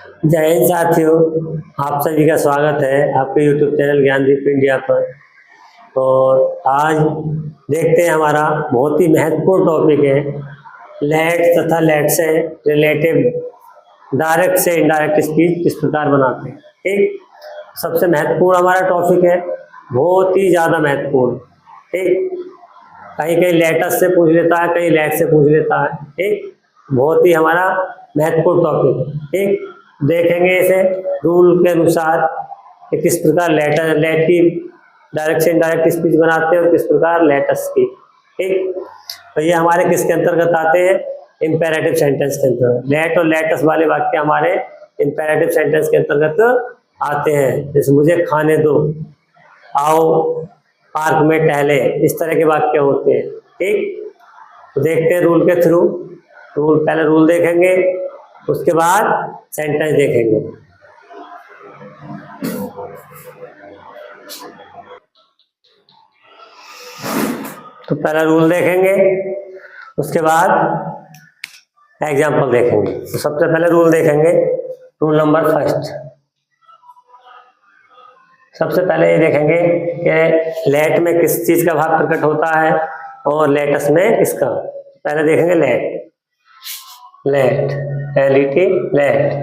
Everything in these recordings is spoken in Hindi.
जय हिंद साथियों, आप सभी का स्वागत है आपके YouTube चैनल ज्ञानदीप इंडिया पर। और आज देखते हैं हमारा बहुत ही महत्वपूर्ण टॉपिक है लेट तथा लेट से रिलेटिव डायरेक्ट से इनडायरेक्ट स्पीच किस प्रकार बनाते हैं। ठीक, सबसे महत्वपूर्ण हमारा टॉपिक है, बहुत ही ज़्यादा महत्वपूर्ण। ठीक, कहीं कहीं लेटस से पूछ लेता है, कहीं लेट से पूछ लेता है। ठीक, बहुत ही हमारा महत्वपूर्ण टॉपिक है। ठीक, देखेंगे इसे रूल के अनुसार कि किस प्रकार लेट की डायरेक्ट से इनडायरेक्ट स्पीच बनाते हैं और किस प्रकार लेटस की। ठीक, तो ये हमारे किसके अंतर्गत आते हैं, इंपेरेटिव सेंटेंस के अंतर्गत। लेट और लेटस वाले वाक्य हमारे इंपेरेटिव सेंटेंस के अंतर्गत आते हैं। जैसे मुझे खाने दो, आओ पार्क में टहले, इस तरह के वाक्य होते हैं। ठीक, तो देखते हैं रूल के थ्रू। पहले रूल देखेंगे, उसके बाद सेंटेंस देखेंगे। तो पहला रूल देखेंगे, उसके बाद एग्जाम्पल देखेंगे। तो सबसे पहले रूल देखेंगे, रूल नंबर फर्स्ट। सबसे पहले ये देखेंगे कि लेट में किस चीज का भाव प्रकट होता है और लेटस में किसका। पहले देखेंगे लेट। LET लेट,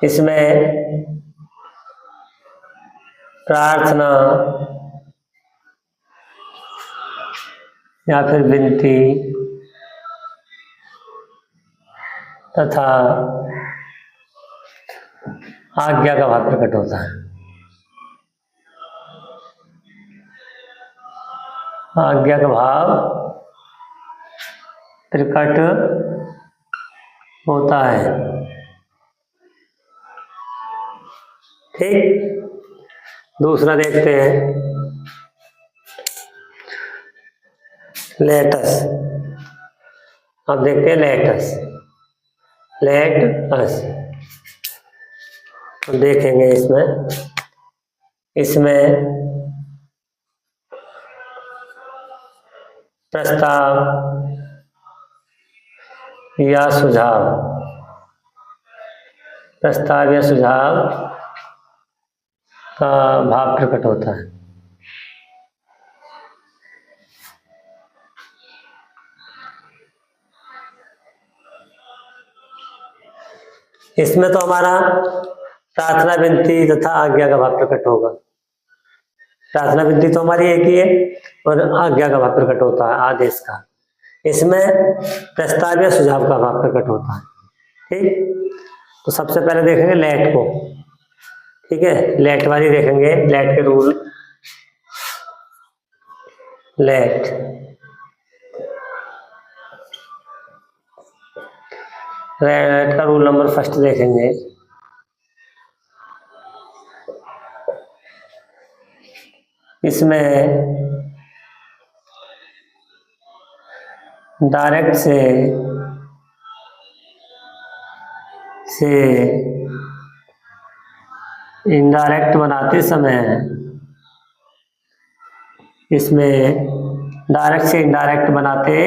इसमें प्रार्थना या फिर विनती तथा आज्ञा का भाव प्रकट होता है। आज्ञा का भाव प्रकट होता है। ठीक, दूसरा देखते हैं लेटस। अब देखते हैं लेटस। लेट अस, तो देखेंगे इसमें प्रस्ताव या सुझाव, प्रस्ताव या सुझाव का भाव प्रकट होता है। इसमें तो हमारा प्रार्थना, विनती तथा आज्ञा का भाव प्रकट होगा। प्रार्थना विनती तो हमारी एक ही है और आज्ञा का भाव प्रकट होता है, आदेश का। इसमें प्रस्ताव या सुझाव का भाव प्रकट होता है। ठीक, तो सबसे पहले देखेंगे लेट को। ठीक है, लेट वाली देखेंगे, लेट के रूल। लेट का रूल नंबर फर्स्ट देखेंगे। इसमें डायरेक्ट से इनडायरेक्ट बनाते समय, इसमें डायरेक्ट से इनडायरेक्ट बनाते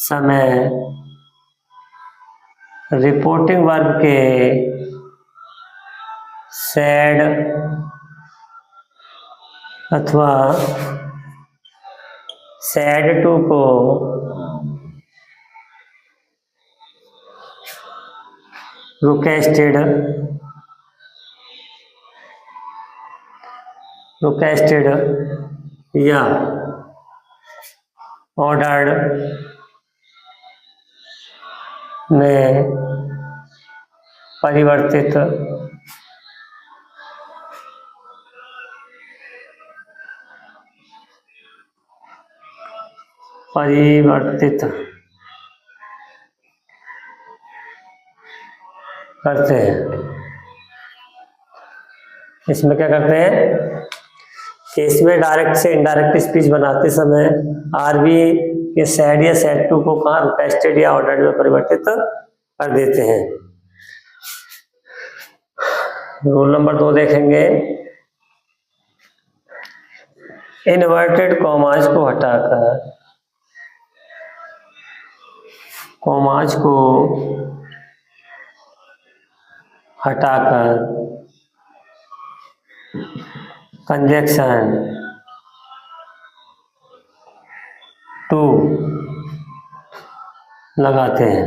समय रिपोर्टिंग वर्ब के सैड अथवा सैड टू को रिक्वेस्टेड या ऑर्डर्ड में परिवर्तित करते हैं। इसमें क्या करते हैं कि इसमें डायरेक्ट से इनडायरेक्ट स्पीच बनाते समय आरबी के सैड या सैड टू को कहाँ रिक्वेस्टेड या ऑर्डर्ड में परिवर्तित कर देते हैं। रूल नंबर 2 देखेंगे, इन्वर्टेड कॉमाज को हटाकर कॉमाज को हटाकर कंजक्शन टू लगाते हैं।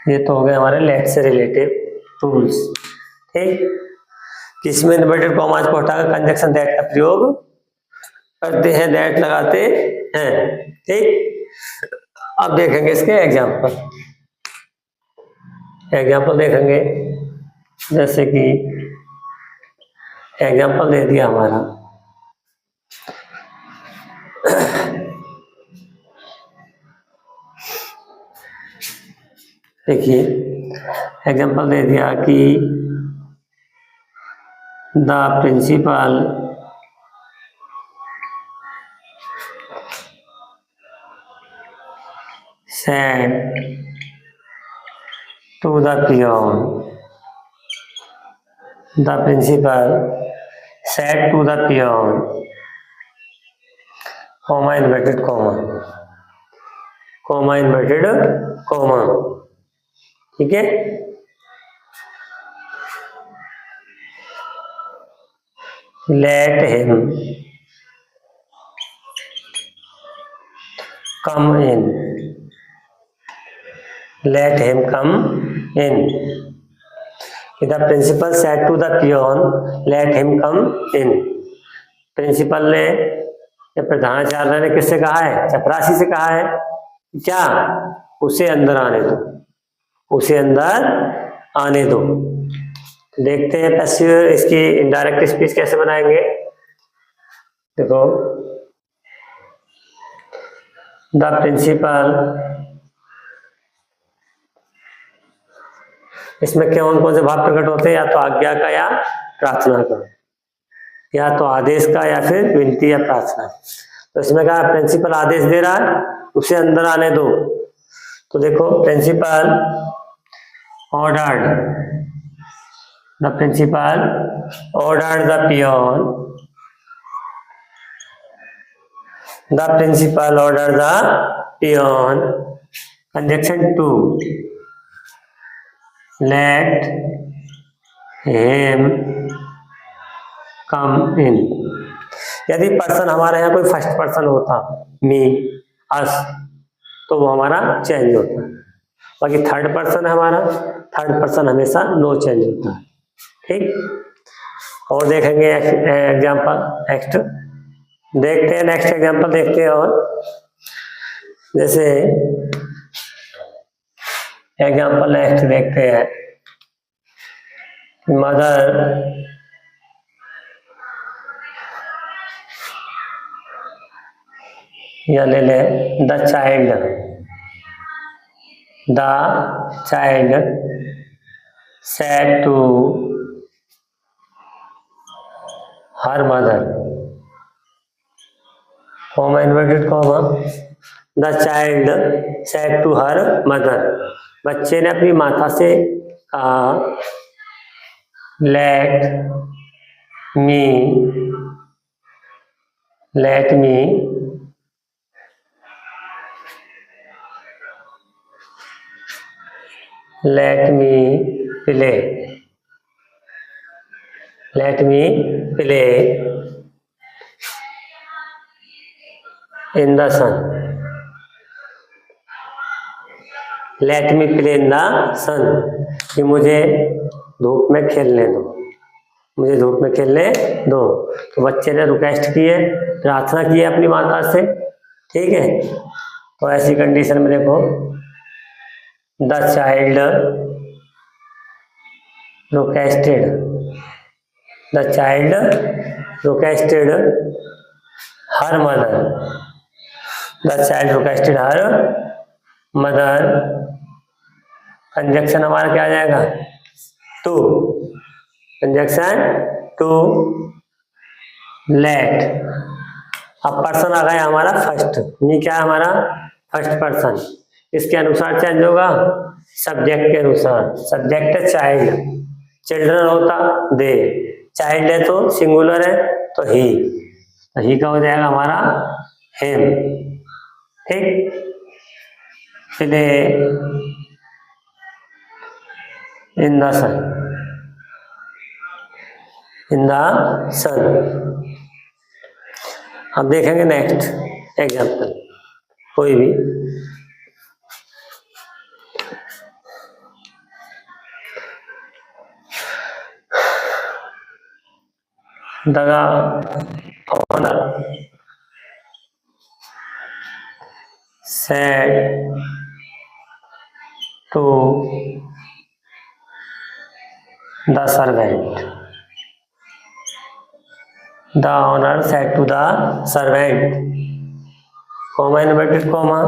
ये तो हो गए हमारे लेट से रिलेटेड टूल्स। ठीक, किसमें इन्वर्टेड कॉमास को हटाकर कंजक्शन दैट का प्रयोग करते हैं, दैट लगाते हैं। ठीक, अब देखेंगे इसके एग्जाम्पल देखेंगे। जैसे कि एग्जाम्पल दे दिया हमारा, देखिए एग्जाम्पल दे दिया कि the principal said to the peon, the principal said to the peon, comma inverted comma, comma inverted comma। ठीक है, let him come in, let him come in। The principal said to the peon, let him come in। Principal ने या प्रधानाचार्य ने किससे कहा है, चपरासी से कहा है क्या, उसे अंदर आने दो, उसे अंदर आने दो। देखते हैं पैसिव इसकी इनडायरेक्ट स्पीच कैसे बनाएंगे। देखो, द प्रिंसिपल, इसमें कौन कौन से भाव प्रकट होते हैं, या तो आज्ञा का या प्रार्थना का, या तो आदेश का या फिर विनती या प्रार्थना। तो इसमें कहा प्रिंसिपल आदेश दे रहा है, उसे अंदर आने दो। तो देखो, principal ordered, the principal ordered the peon, the principal order the peon, conjunction to, let him come in. यदि पर्सन हमारे यहाँ कोई फर्स्ट पर्सन होता, मी, अस, तो वो हमारा चेंज होता है। बाकी थर्ड पर्सन है हमारा, थर्ड पर्सन हमेशा नो चेंज होता है। ठीक, और देखेंगे एग्जाम्पल नेक्स्ट, देखते हैं नेक्स्ट एग्जाम्पल देखते हैं। और जैसे एग्जाम्पल नेक्स्ट देखते हैं, मदर या ले ले the child said to her mother, comma inverted comma, the child said to her mother, बच्चे ने अपनी माता से कहा, let me play in the sun, let me play in the sun, कि मुझे धूप में खेलने दो, मुझे धूप में खेलने दो। तो बच्चे ने रिक्वेस्ट की है, प्रार्थना की है अपनी माता से। ठीक है, तो ऐसी कंडीशन में देखो, the child requested her mother, conjunction हमारा क्या आ जाएगा, टू, कंजक्शन टू लेट। अब पर्सन आ गया हमारा फर्स्ट, ये क्या है हमारा फर्स्ट पर्सन, इसके अनुसार चेंज होगा सब्जेक्ट के अनुसार। सब्जेक्ट है चाइल्ड, चिल्ड्रन होता दे, चाइल्ड है तो सिंगुलर है तो ही का हो जाएगा हमारा हिम। ठीक, play in the sun, in the sun. अब देखेंगे नेक्स्ट एग्जाम्पल कोई भी। The owner said to the servant. The owner said to the servant, comma inverted comma,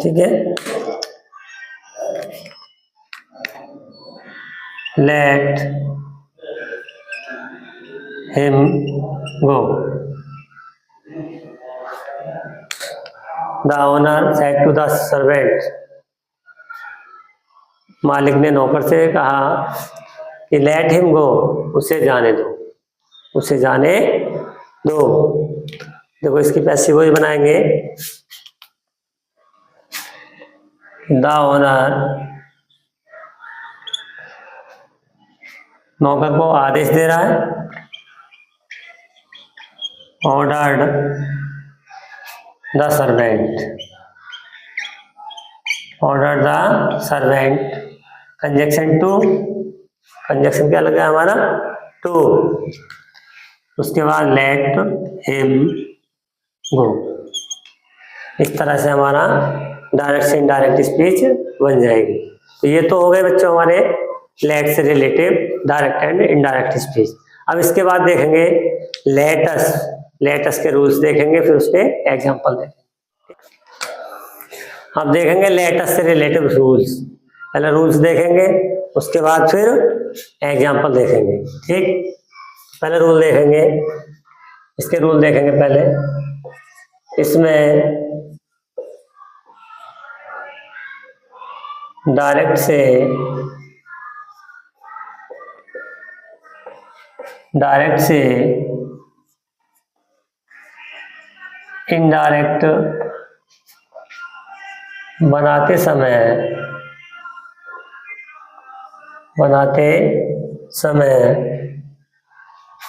ठीक है। Let him go. The owner said to the servant. मालिक ने नौकर से कहा कि let him go, उसे जाने दो, उसे जाने दो। देखो इसकी पैसिव वॉइस बनाएंगे। द ओनर नौकर को आदेश दे रहा है, ordered the servant, order the servant. Conjunction to, conjunction क्या लगा हमारा? टू। उसके बाद लेट हिम गो। इस तरह से हमारा डायरेक्ट से इनडायरेक्ट स्पीच बन जाएगी। तो ये तो हो गए बच्चों हमारे लेट से relative direct and indirect speech. अब इसके बाद देखेंगे लेटस, लेटस के रूल्स देखेंगे, फिर उसके एग्जांपल देखेंगे। अब देखेंगे लेटस से रिलेटिव रूल्स। पहले रूल्स देखेंगे, उसके बाद फिर एग्जांपल देखेंगे, ठीक। पहले रूल देखेंगे, इसके रूल देखेंगे पहले। इसमें डायरेक्ट से इनडायरेक्ट बनाते समय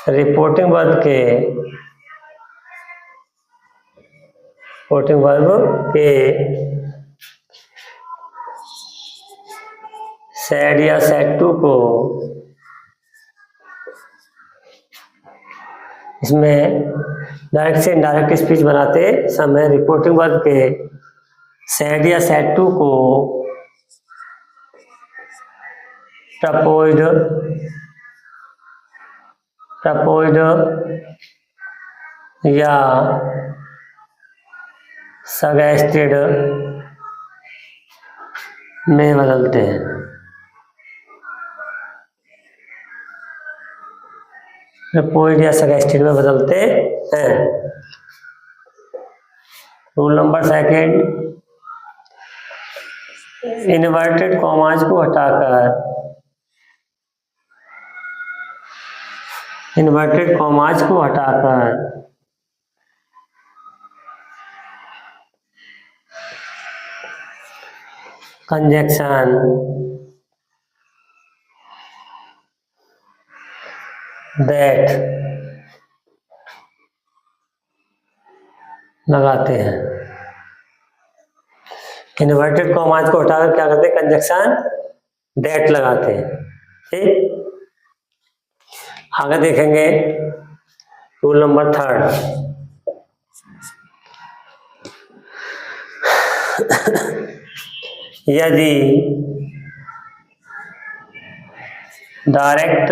रिपोर्टिंग वर्ब के सैड या सैड टू को, इसमें डायरेक्ट से इनडायरेक्ट स्पीच बनाते समय रिपोर्टिंग वर्ब के सैड या सैड टू को प्रपोज्ड या सजेस्टेड में बदलते हैं। प्रपोज्ड या सजेस्टेड में बदलते हैं। Rule number second, inverted commas को हटाकर कंजक्शन दैट लगाते हैं। इन्वर्टेड कॉमाज को हटाकर क्या करते हैं? कंजक्शन दैट लगाते हैं, ठीक। आगे देखेंगे रूल नंबर थर्ड, यदि डायरेक्ट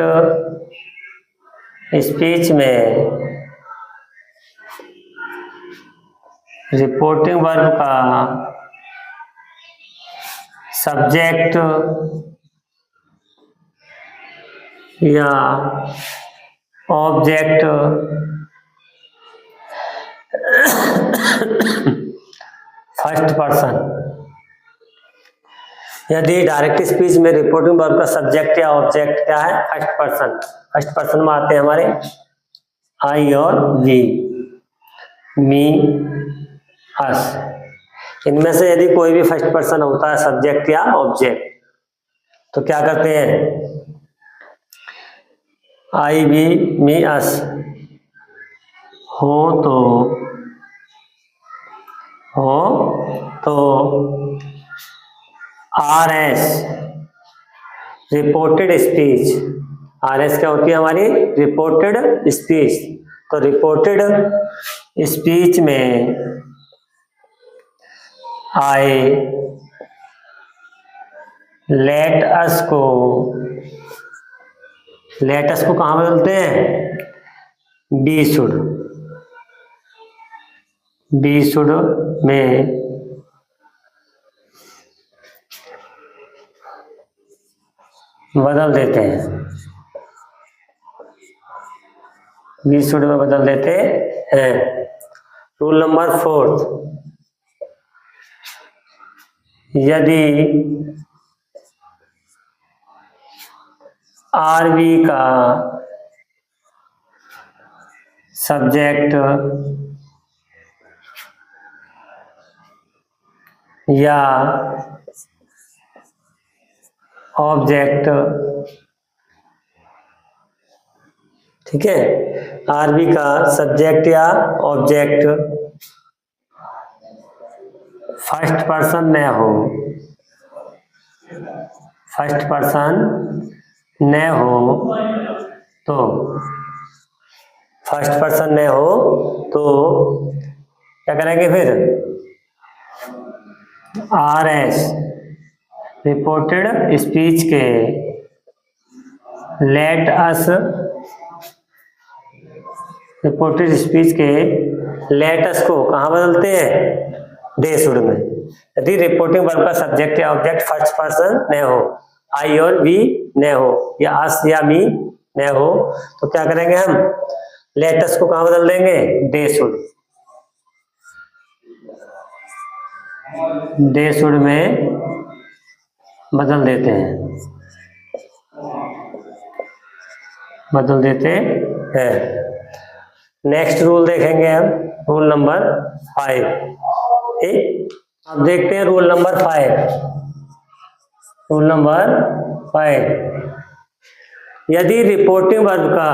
स्पीच में रिपोर्टिंग वर्ब का सब्जेक्ट या ऑब्जेक्ट फर्स्ट पर्सन, यदि डायरेक्ट स्पीच में रिपोर्टिंग वर्ब का सब्जेक्ट या ऑब्जेक्ट क्या है? फर्स्ट पर्सन में आते हैं हमारे आई और वी, मी, अस। इनमें से यदि कोई भी फर्स्ट पर्सन होता है सब्जेक्ट या ऑब्जेक्ट, तो क्या करते हैं, आई बी मी अस हो तो R S reported speech, R S क्या होती है हमारी, रिपोर्टेड स्पीच। तो रिपोर्टेड स्पीच में आए लेट अस को कहाँ बदलते हैं, बी शुड में बदल देते हैं, बी शुड में बदल देते हैं। रूल नंबर 4, यदि आरबी का सब्जेक्ट या ऑब्जेक्ट, ठीक है, आरबी का सब्जेक्ट या ऑब्जेक्ट फर्स्ट पर्सन न हो, तो क्या करेंगे फिर, आर एस रिपोर्टेड स्पीच के लेट अस को कहाँ बदलते हैं, दे शुड में। यदि रिपोर्टिंग वर्ब का सब्जेक्ट या ऑब्जेक्ट फर्स्ट पर्सन न हो, आई और वी न हो, या अस या मी न हो, तो क्या करेंगे हम, लेटस को कहाँ बदल देंगे, दे शुड में बदल देते हैं। नेक्स्ट रूल देखेंगे हम, रूल नंबर 5। ठीक, अब देखते हैं रूल नंबर 5। यदि रिपोर्टिंग वर्ब का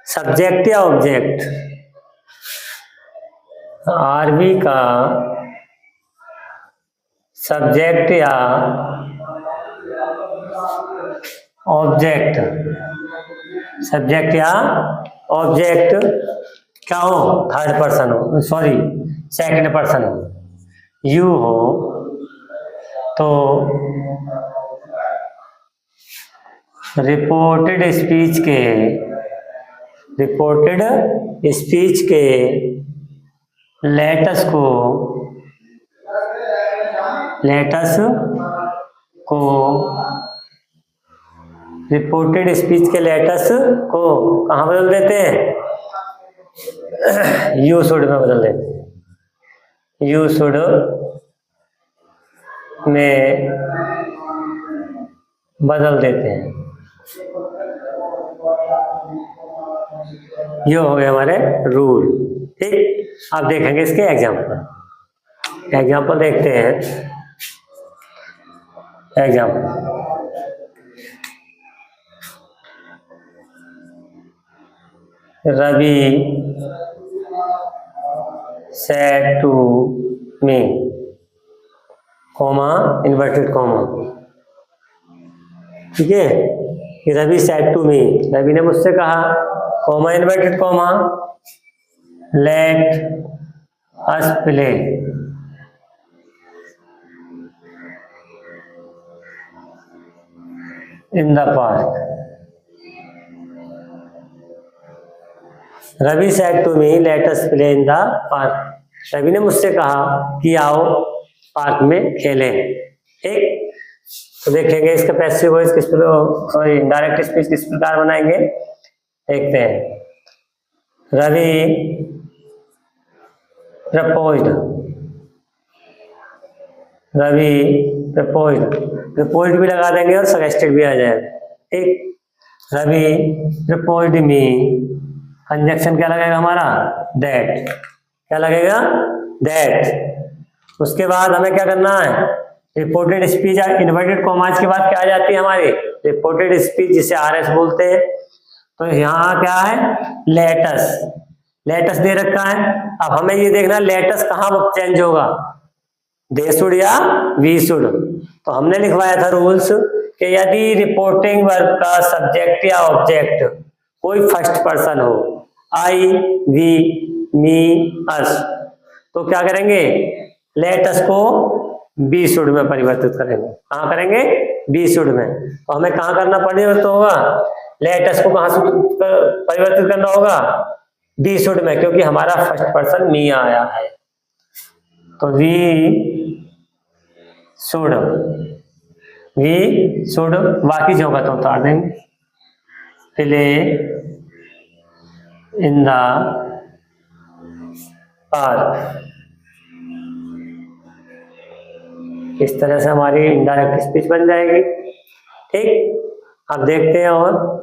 सब्जेक्ट या ऑब्जेक्ट आरबी का सब्जेक्ट या ऑब्जेक्ट क्या हो, थर्ड पर्सन हो, सॉरी सेकंड पर्सन हो, यू हो, तो रिपोर्टेड स्पीच के लेटस को रिपोर्टेड स्पीच के लेटस को कहाँ बदल देते हैं, यू शुड में बदल देते हैं, यू शुड में बदल देते हैं। ये हो गए हमारे रूल। ठीक, अब देखेंगे इसके एग्जाम्पल देखते हैं। Ravi said to me, comma inverted comma, ठीक है, Ravi said to me, Ravi ने मुझसे कहा, comma inverted comma, let us play in the park। Ravi said to me, let us play in the park। Ravi ने मुझसे कहा कि आओ पार्क में खेलें। ठीक, तो देखेंगे इसका पैसिव वॉइस किस प्रकार, सॉरी डायरेक्ट स्पीच किस प्रकार बनाएंगे, देखते हैं। रवि प्रपोज्ड भी लगा देंगे और सजेस्टेड भी आ जाएगा। ठीक, रवि प्रपोज्ड मी, कंजक्शन क्या लगेगा हमारा, दैट, क्या लगेगा, दैट। उसके बाद हमें क्या करना है, रिपोर्टेड स्पीच इन्वर्टेड कॉमास के बाद क्या आ जाती है हमारी रिपोर्टेड स्पीच, जिसे RS बोलते हैं। तो यहाँ क्या है लेटस, लेटस दे रखा है। अब हमें ये देखना लेटस कहाँ चेंज होगा, दे शुड या वी शुड। तो हमने लिखवाया था रूल्स कि यदि रिपोर्टिंग वर्ब का सब्जेक्ट या ऑब्जेक्ट कोई फर्स्ट पर्सन हो, आई, वी, मी, अस, तो क्या करेंगे लेटस को बी शुड में परिवर्तित करेंगे। कहाँ करेंगे बी शुड में। तो हमें कहाँ करना परिवर्तित होगा, लेटस को कहाँ परिवर्तित करना होगा बी शुड में, क्योंकि हमारा फर्स्ट पर्सन मी आया है। तो वी शुड बाकी जो का तो उतार देंगे। प्ले इन द पार्क, इस तरह से हमारी इनडायरेक्ट स्पीच बन जाएगी। ठीक, अब देखते हैं और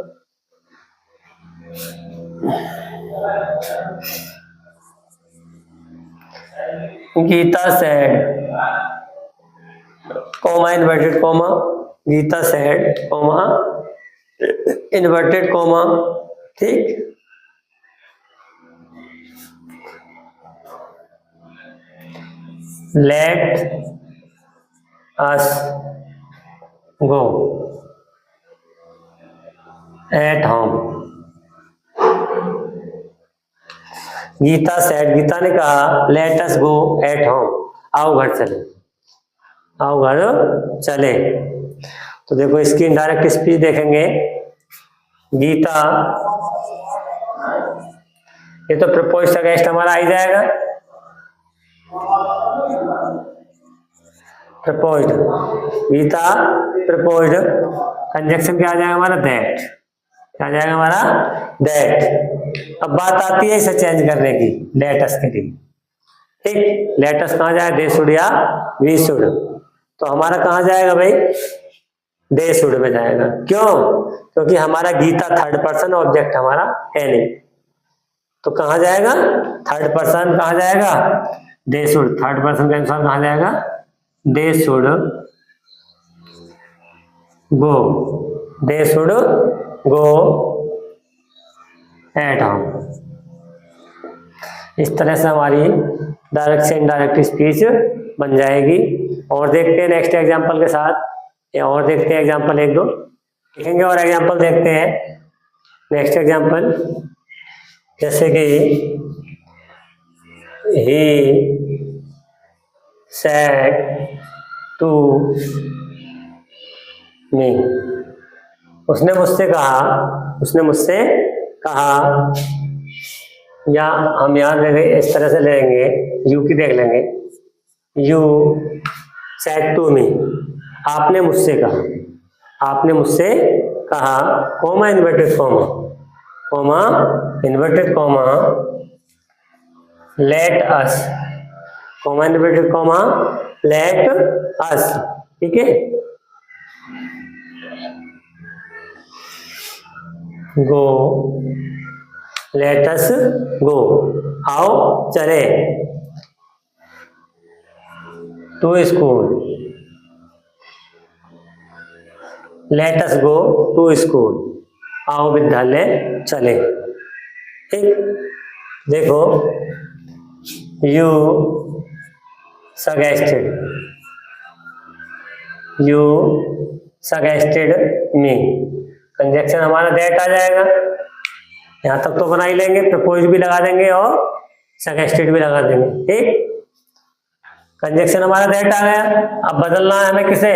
Geeta said, comma inverted comma, Geeta said comma inverted comma. ठीक, let us go at home. Geeta said, Geeta ने कहा let us go at home, आओ घर चले, आओ घर चले। तो देखो इसकी इनडायरेक्ट स्पीच देखेंगे। गीता, ये तो प्रपोज्ड अगेंस्ट हमारा आ जाएगा, प्रपोज्ड, गीता प्रपोज्ड, कंजक्शन क्या आ जाएगा हमारा दैट, क्या आ जाएगा हमारा दैट। अब बात आती है इसे चेंज करने की लेटस के लिए। ठीक, लेटस कहाँ जाएगा दे शुड या वी शुड। तो हमारा कहाँ जाएगा भाई दे शुड में जाएगा। क्यों, क्योंकि हमारा गीता थर्ड पर्सन ऑब्जेक्ट हमारा है नहीं। तो कहाँ जाएगा थर्ड पर्सन, कहाँ जाएगा दे शुड, थर्ड पर्सन के अनुसार कहाँ जाएगा they should go, they should go at home. इस तरह से हमारी डायरेक्ट से इनडायरेक्ट स्पीच बन जाएगी। और देखते हैं नेक्स्ट एग्जांपल के साथ, या और देखते हैं एग्जांपल एक दो लिखेंगे और एग्जांपल देखते हैं। नेक्स्ट एग्जांपल जैसे कि ही सेड टू मी, उसने मुझसे कहा, या हम यहाँ लेंगे इस तरह से लेंगे, यू की देख लेंगे, यू सेड टू मी, आपने मुझसे कहा, comma inverted comma, let us, comma inverted comma, let us. ठीक है, गो, लेट अस गो, आओ चले, to school, let us go to school, आओ विद्यालय चले। ठीक, देखो यू सजेस्टेड मी, कंजक्शन हमारा दैट आ जाएगा। यहाँ तक तो बना ही लेंगे, प्रपोज भी लगा देंगे और सजेस्टेड भी लगा देंगे। ठीक, कंजक्शन हमारा दैट आ गया। अब बदलना है हमें किसे,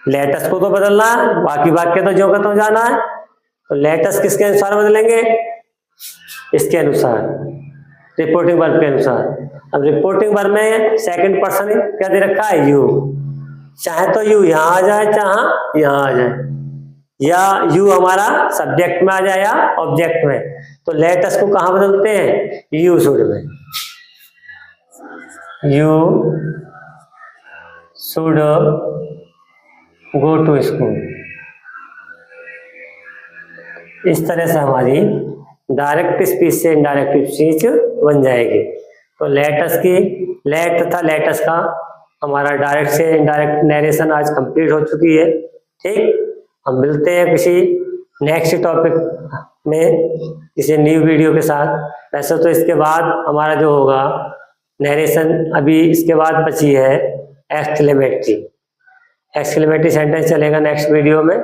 लेटस को तो बदलना है, बाकी वाक्य तो जो का तो जाना है। तो लेटस किसके अनुसार बदलेंगे, इसके अनुसार, रिपोर्टिंग वर्ब के अनुसार। अब रिपोर्टिंग वर्ब में सेकंड पर्सन क्या दे रखा है यू, चाहे तो यू यहाँ आ जाए चाहे यहाँ आ जाए, या यू हमारा सब्जेक्ट में आ जाए या ऑब्जेक्ट में। तो लेटस को कहाँ बदलते हैं यू शुड में, you should go to school. इस तरह से हमारी डायरेक्ट स्पीच से इनडायरेक्ट स्पीच बन जाएगी। तो लेटस की, लेट तथा लेटस का हमारा डायरेक्ट से इनडायरेक्ट नरेशन आज कंप्लीट हो चुकी है। ठीक, हम मिलते हैं किसी नेक्स्ट टॉपिक में किसी न्यू वीडियो के साथ। वैसे तो इसके बाद हमारा जो होगा नरेशन, अभी इसके बाद बची है एक्सक्लेमेटरी सेंटेंस चलेगा नेक्स्ट वीडियो में।